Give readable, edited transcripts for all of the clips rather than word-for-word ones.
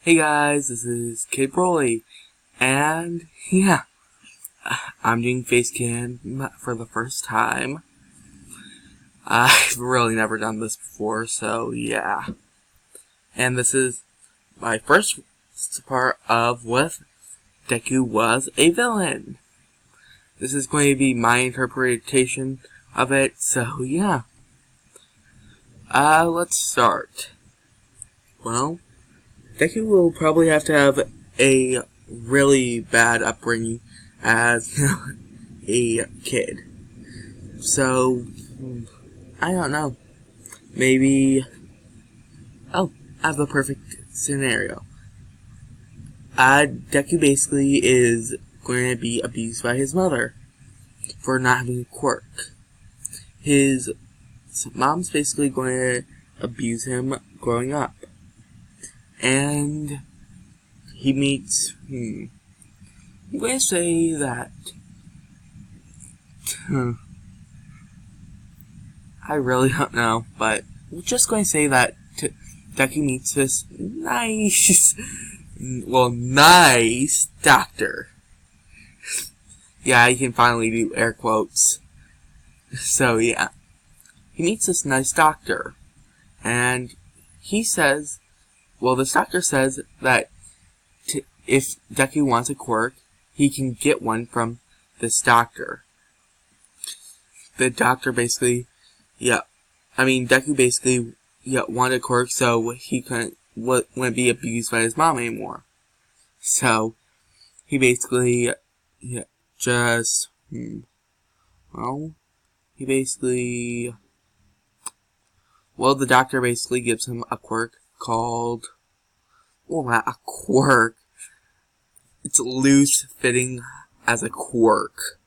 Hey guys, this is Kid Broly, and yeah, I'm doing face cam for the first time. I've really never done this before, so yeah. And this is my first part of what Deku was a villain. This is going to be my interpretation of it, so yeah. Let's start. Well, Deku will probably have to have a really bad upbringing as a kid. So, I don't know. Maybe... Oh, I have the perfect scenario. Deku basically is going to be abused by his mother for not having a quirk. His mom's basically going to abuse him growing up. And he meets, I'm going to say that, I really don't know, but we're just going to say that Deku meets this nice doctor. Yeah, I can finally do air quotes. So yeah, he meets this nice doctor, and he says, well, this doctor says that if Deku wants a quirk, he can get one from this doctor. The doctor basically, Deku basically, wanted a quirk so he wouldn't be abused by his mom anymore. So, he basically, the doctor basically gives him a quirk called, not a quirk. It's loose fitting as a quirk.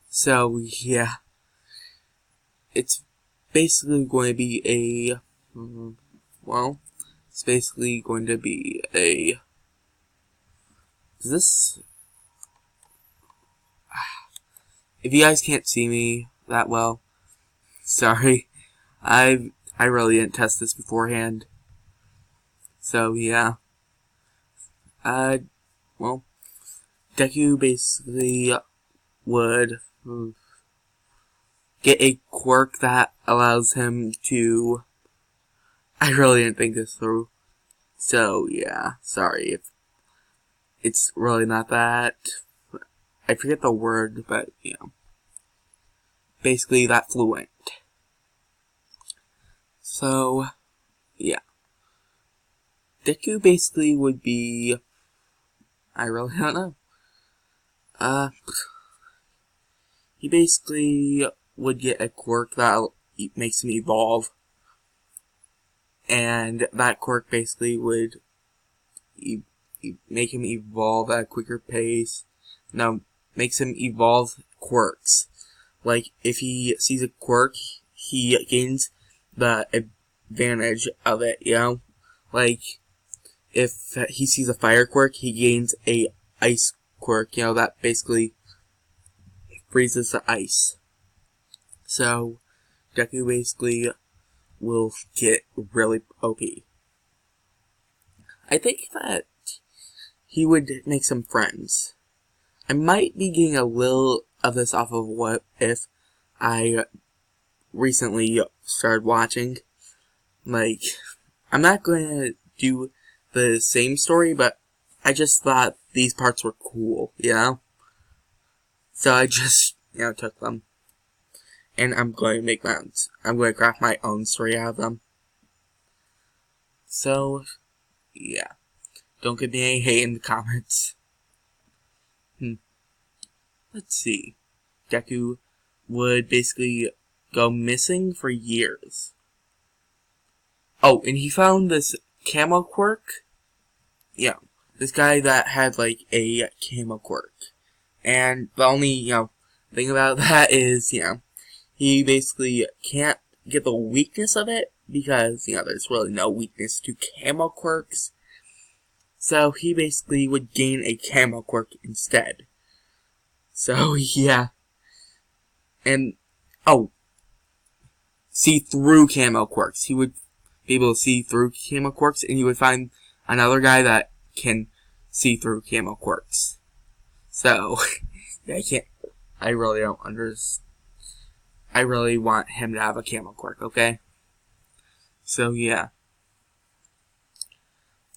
So, yeah. It's basically going to be if you guys can't see me that well, sorry. I really didn't test this beforehand. So, yeah. Deku basically would get a quirk that allows him to... I really didn't think this through. So, yeah, sorry if it's really not that... I forget the word, but, basically that fluent. So, yeah. Deku basically would be... I really don't know. He basically would get a quirk that makes him evolve. And that quirk basically would make him evolve at a quicker pace. No, makes him evolve quirks. Like, if he sees a quirk, he gains the advantage of it, Like, if he sees a fire quirk, he gains a ice quirk, that basically freezes the ice. So, Deku basically will get really OP. I think that he would make some friends. I might be getting a little of this off of What If I recently started watching. Like, I'm not going to do the same story, but I just thought these parts were cool, So I just, took them. And I'm going to craft my own story out of them. So, yeah. Don't give me any hate in the comments. Let's see. Deku would basically go missing for years. Oh, and he found this camo quirk. Yeah. This guy that had, like, a camo quirk. And the only, thing about that is, he basically can't get the weakness of it, because, there's really no weakness to camo quirks. So he basically would gain a camo quirk instead. So, yeah. And, see through camo quirks. He would be able to see through camo quirks, and he would find another guy that can see through camo quirks. So, yeah, I really don't understand. I really want him to have a camo quirk, okay? So, yeah.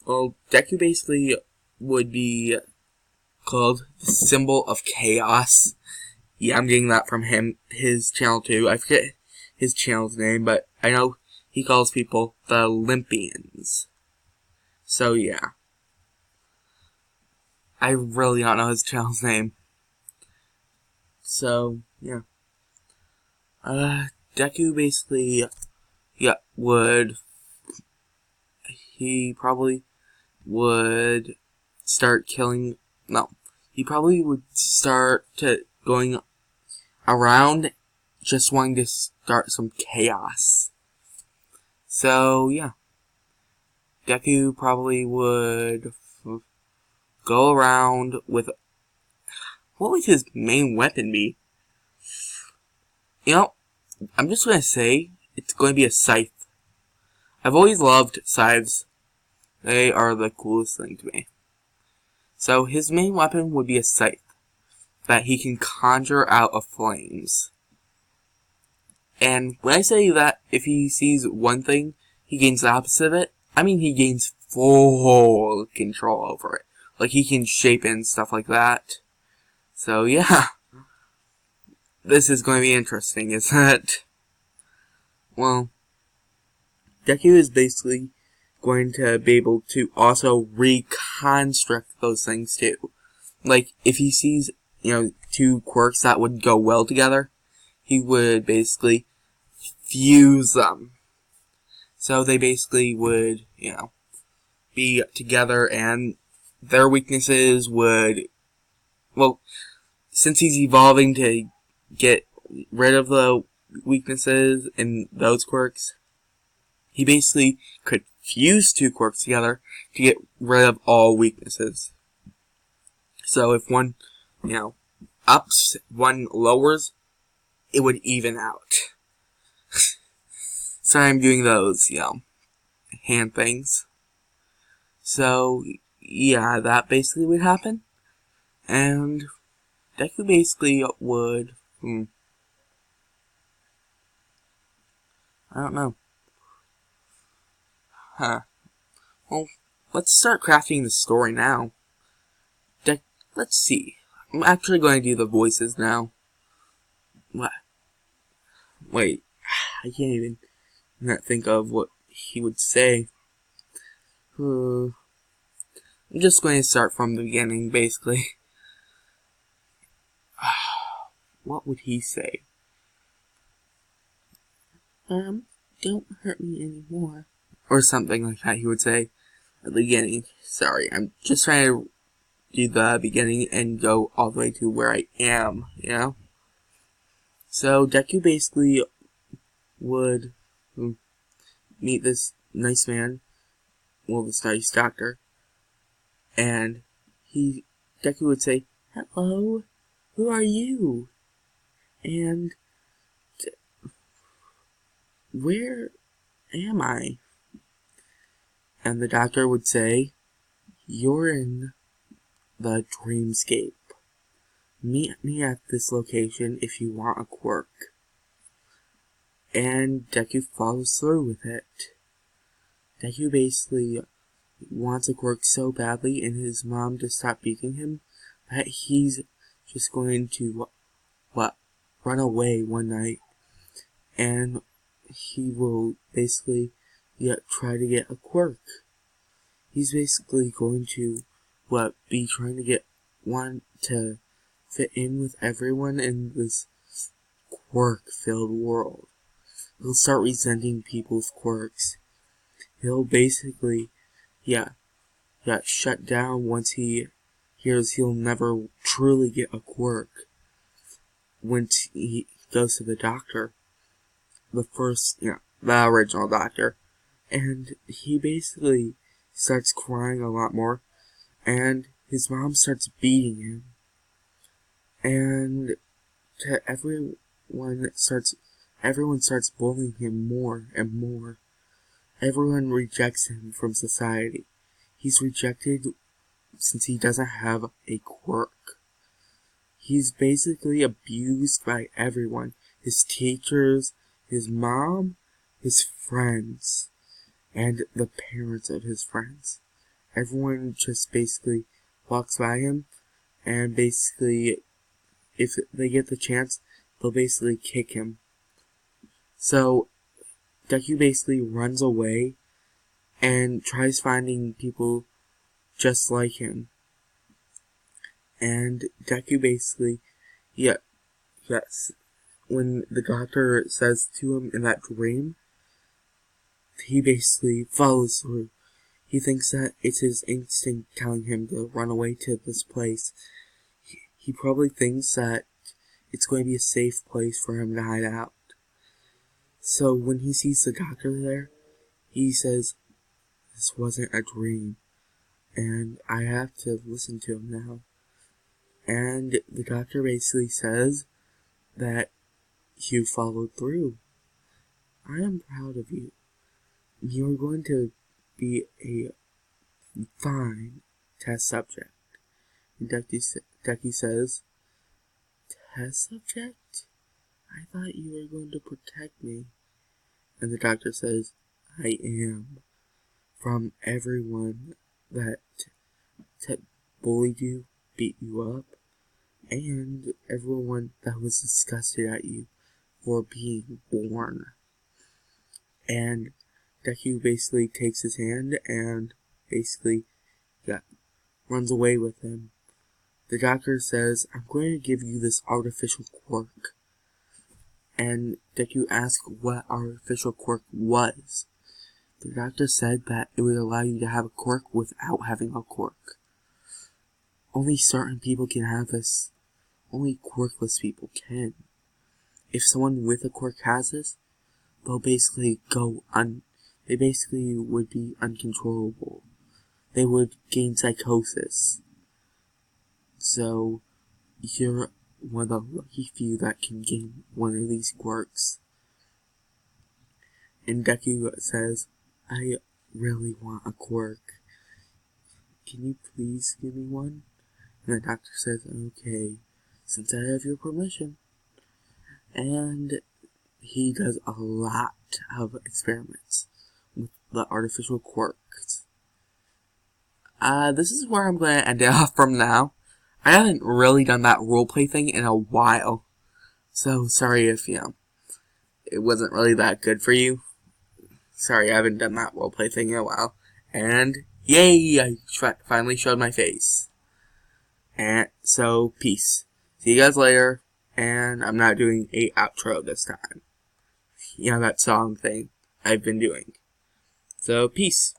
Well, Deku basically would be called the symbol of chaos. Yeah, I'm getting that from his channel too. I forget his channel's name, but I know he calls people the Olympians. So, yeah. I really don't know his channel's name. So, yeah. Deku basically, yeah, he probably would start killing, no, he probably would start going around just wanting to start some chaos. So, yeah. Deku probably would go around with, what would his main weapon be? You know, I'm just going to say, it's going to be a scythe. I've always loved scythes. They are the coolest thing to me. So his main weapon would be a scythe that he can conjure out of flames. And when I say that, if he sees one thing, he gains the opposite of it, I mean he gains full control over it. Like he can shape it and stuff like that. So yeah. This is going to be interesting, isn't it? Well, Deku is basically going to be able to also reconstruct those things too. Like, if he sees, two quirks that would go well together, he would basically fuse them. So they basically would, be together, and their weaknesses would, well, since he's evolving to get rid of the weaknesses in those quirks, he basically could fuse two quirks together to get rid of all weaknesses. So if one, ups, one lowers, it would even out. So I'm doing those, hand things. So, yeah, that basically would happen. And Deku basically would, I don't know. Well, let's start crafting the story now. Let's see. I'm actually going to do the voices now. What? Wait, I can't even think of what he would say. I'm just going to start from the beginning, basically. What would he say? Don't hurt me anymore. Or something like that he would say at the beginning. Sorry, I'm just trying to do the beginning and go all the way to where I am, So, Deku basically would meet this nice man, this nice doctor, and Deku would say, "Hello, who are you? And where am I?" And the doctor would say, "You're in the dreamscape. Meet me at this location if you want a quirk." And Deku follows through with it. Deku basically wants a quirk so badly and his mom to stop beating him that he's just going to, run away one night. And he will basically try to get a quirk. He's basically going to, be trying to get one to fit in with everyone in this quirk-filled world. He'll start resenting people's quirks. He'll basically, shut down once he hears he'll never truly get a quirk. Once he goes to the doctor, the original doctor, and he basically starts crying a lot more, and his mom starts beating him, and everyone starts bullying him more and more. Everyone rejects him from society. he's rejected since he doesn't have a quirk. He's basically abused by everyone. His teachers, his mom, his friends, and the parents of his friends. Everyone just basically walks by him, and basically, if they get the chance, they'll basically kick him. So, Deku basically runs away and tries finding people just like him. And Deku basically, yes, when the doctor says to him in that dream, he basically follows through. He thinks that it's his instinct telling him to run away to this place. He probably thinks that it's going to be a safe place for him to hide out. So when he sees the doctor there, he says, "This wasn't a dream, and I have to listen to him now." And the doctor basically says that you followed through. I am proud of you. You're going to be a fine test subject. And Deku says, "Test subject? I thought you were going to protect me." And the doctor says, "I am. From everyone that bullied you, beat you up, and everyone that was disgusted at you for being born." And Deku basically takes his hand and basically runs away with him. The doctor says, "I'm going to give you this artificial quirk." And Deku asks what artificial quirk was. The doctor said that it would allow you to have a quirk without having a quirk. Only certain people can have this. Only quirkless people can. If someone with a quirk has this, they'll basically they basically would be uncontrollable. They would gain psychosis. So, you're one of the lucky few that can gain one of these quirks. And Deku says, "I really want a quirk. Can you please give me one?" And the doctor says, "Okay, since I have your permission." And he does a lot of experiments with the artificial quirks. This is where I'm going to end it off from now. I haven't really done that roleplay thing in a while. So, sorry if, it wasn't really that good for you. Sorry, I haven't done that roleplay thing in a while. And, yay! I finally showed my face. And, so, peace. See you guys later. And I'm not doing a outro this time. That song thing I've been doing. So, peace.